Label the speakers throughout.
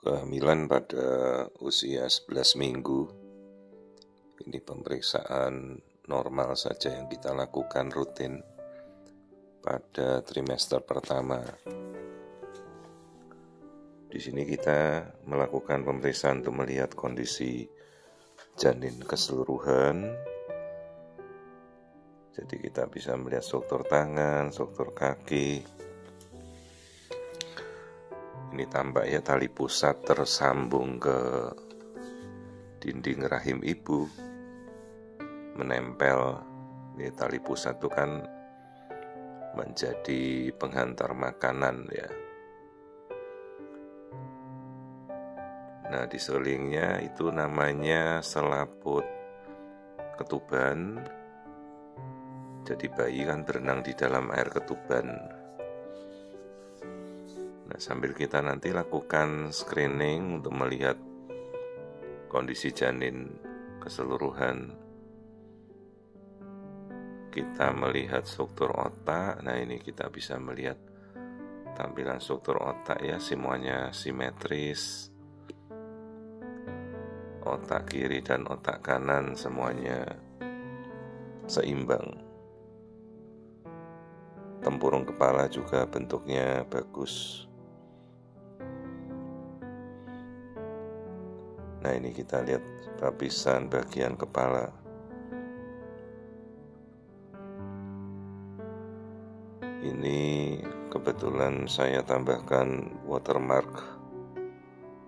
Speaker 1: kehamilan pada usia 11 minggu. Ini pemeriksaan normal saja yang kita lakukan rutin pada trimester pertama. Di sini kita melakukan pemeriksaan untuk melihat kondisi janin keseluruhan. Jadi kita bisa melihat struktur tangan, struktur kaki. Ini tampak ya, tali pusat tersambung ke dinding rahim ibu, menempel. Ini tali pusat itu kan menjadi penghantar makanan ya. Nah, di sekelilingnya itu namanya selaput ketuban. Jadi bayi kan berenang di dalam air ketuban. Nah, sambil kita nanti lakukan screening untuk melihat kondisi janin keseluruhan. Kita melihat struktur otak. Nah, ini kita bisa melihat tampilan struktur otak ya, semuanya simetris. Otak kiri dan otak kanan semuanya seimbang. Tempurung kepala juga bentuknya bagus. Nah, ini kita lihat lapisan bagian kepala. Ini kebetulan saya tambahkan watermark.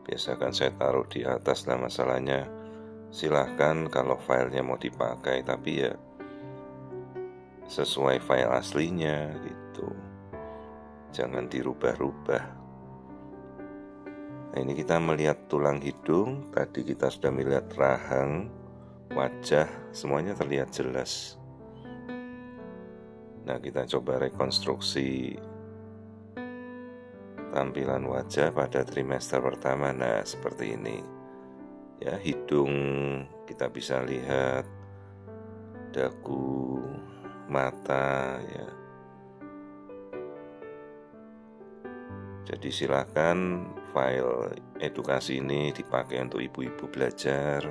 Speaker 1: Biasa kan saya taruh di atas, lah masalahnya silahkan kalau filenya mau dipakai, tapi ya sesuai file aslinya gitu. Jangan dirubah-rubah. Nah, ini kita melihat tulang hidung. Tadi kita sudah melihat rahang, wajah, semuanya terlihat jelas. Nah, kita coba rekonstruksi tampilan wajah pada trimester pertama. Nah, seperti ini ya, hidung kita bisa lihat, dagu, mata ya. Jadi silakan file edukasi ini dipakai untuk ibu-ibu belajar,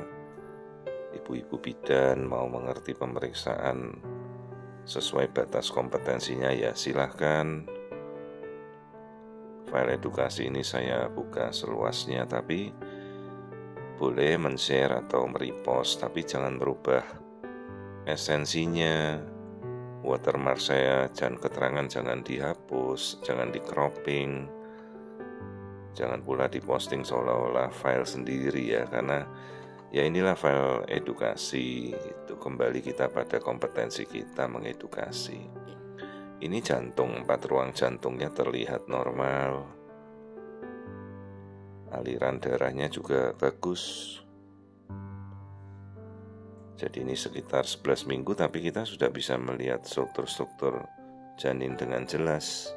Speaker 1: ibu-ibu bidan mau mengerti pemeriksaan sesuai batas kompetensinya ya silahkan. File edukasi ini saya buka seluasnya, tapi boleh men-share atau merepost, tapi jangan merubah esensinya. Watermark saya dan keterangan jangan dihapus, jangan di-cropping. Jangan pula diposting seolah-olah file sendiri ya, karena ya inilah file edukasi itu. Kembali kita pada kompetensi kita mengedukasi. Ini jantung, 4 ruang jantungnya terlihat normal. Aliran darahnya juga bagus. Jadi ini sekitar 11 minggu, tapi kita sudah bisa melihat struktur-struktur janin dengan jelas.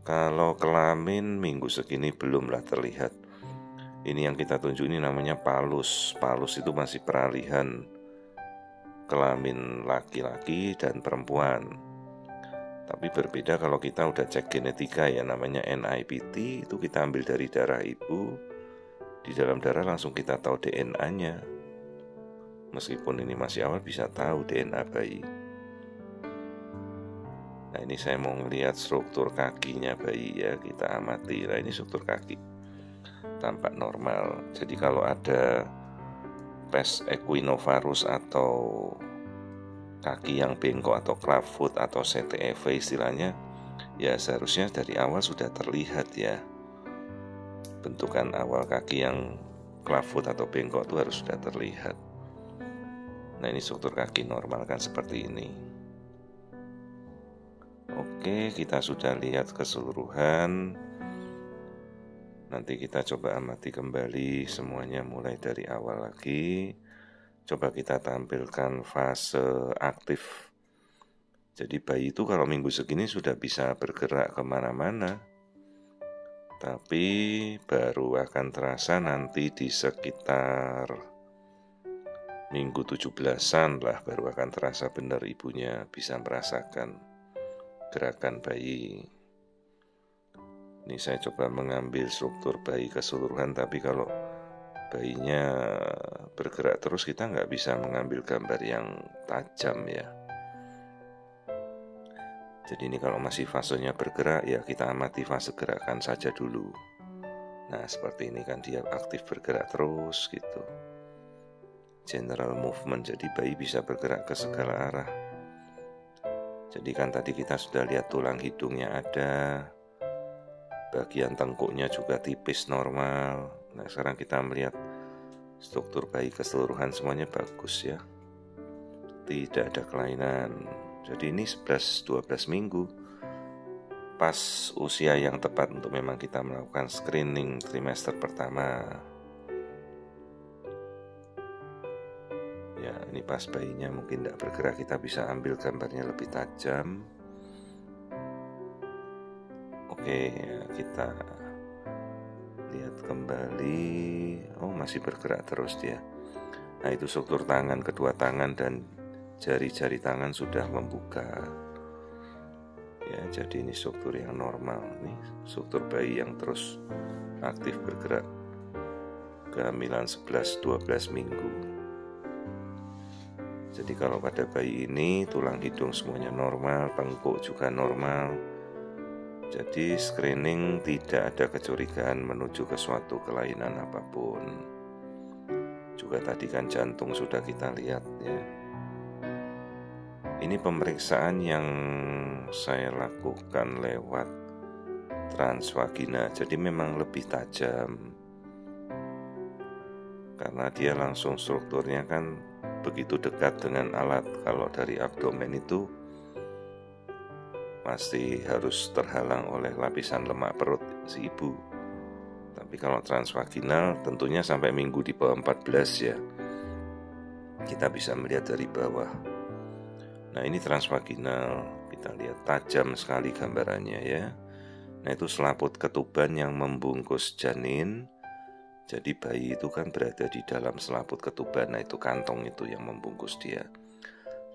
Speaker 1: Kalau kelamin minggu segini belumlah terlihat. Ini yang kita tunjuk ini namanya palus. Palus itu masih peralihan kelamin laki-laki dan perempuan. Tapi berbeda kalau kita udah cek genetika ya, namanya NIPT. Itu kita ambil dari darah ibu. Di dalam darah langsung kita tahu DNA-nya. Meskipun ini masih awal, bisa tahu DNA bayi. Nah, ini saya mau ngelihat struktur kakinya bayi ya, kita amati. Nah, ini struktur kaki tampak normal. Jadi kalau ada pes equinovarus atau kaki yang bengkok atau clubfoot atau CTEV istilahnya, ya seharusnya dari awal sudah terlihat ya. Bentukan awal kaki yang clubfoot atau bengkok itu harus sudah terlihat. Nah, ini struktur kaki normal kan seperti ini. Oke, kita sudah lihat keseluruhan. Nanti kita coba amati kembali semuanya mulai dari awal lagi. Coba kita tampilkan fase aktif. Jadi bayi itu kalau minggu segini sudah bisa bergerak kemana-mana. Tapi baru akan terasa nanti di sekitar minggu 17-an lah, baru akan terasa benar ibunya bisa merasakan gerakan bayi. Ini saya coba mengambil struktur bayi keseluruhan, tapi kalau bayinya bergerak terus kita nggak bisa mengambil gambar yang tajam ya. Jadi ini kalau masih fasenya bergerak ya kita amati fase gerakan saja dulu. Nah seperti ini kan dia aktif bergerak terus gitu. General movement, jadi bayi bisa bergerak ke segala arah. Jadi kan tadi kita sudah lihat tulang hidungnya ada, bagian tengkuknya juga tipis normal. Nah sekarang kita melihat struktur bayi keseluruhan semuanya bagus ya, tidak ada kelainan. Jadi ini 11-12 minggu, pas usia yang tepat untuk memang kita melakukan screening trimester pertama. Ya ini pas bayinya mungkin tidak bergerak, kita bisa ambil gambarnya lebih tajam. Oke ya, kita lihat kembali. Oh masih bergerak terus dia. Nah itu struktur tangan, kedua tangan dan jari-jari tangan sudah membuka ya, jadi ini struktur yang normal. Ini struktur bayi yang terus aktif bergerak kehamilan 11-12 minggu. Jadi kalau pada bayi ini tulang hidung semuanya normal, tengkuk juga normal. Jadi screening tidak ada kecurigaan menuju ke suatu kelainan apapun. Juga tadi kan jantung sudah kita lihat ya. Ini pemeriksaan yang saya lakukan lewat transvagina, jadi memang lebih tajam karena dia langsung strukturnya kan begitu dekat dengan alat. Kalau dari abdomen itu masih harus terhalang oleh lapisan lemak perut si ibu. Tapi kalau transvaginal tentunya sampai minggu di bawah 14 ya, kita bisa melihat dari bawah. Nah ini transvaginal, kita lihat tajam sekali gambarannya ya. Nah itu selaput ketuban yang membungkus janin. Jadi bayi itu kan berada di dalam selaput ketuban. Nah itu kantong itu yang membungkus dia.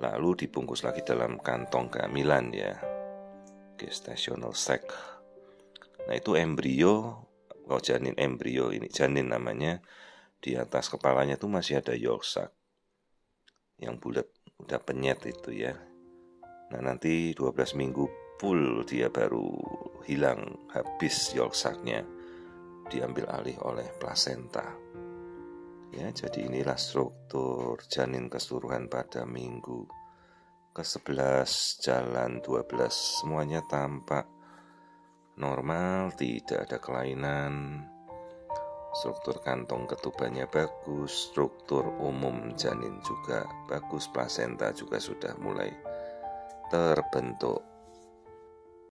Speaker 1: Lalu dibungkus lagi dalam kantong kehamilan ya, gestational sac. Nah itu embrio, kalau janin embrio ini janin namanya. Di atas kepalanya tuh masih ada yolk sac yang bulat, udah penyet itu ya. Nah nanti 12 minggu full dia baru hilang, habis yolk sac-nya, diambil alih oleh plasenta. Ya, jadi inilah struktur janin keseluruhan pada minggu ke-11 jalan 12. Semuanya tampak normal, tidak ada kelainan. Struktur kantong ketubannya bagus, struktur umum janin juga bagus, plasenta juga sudah mulai terbentuk.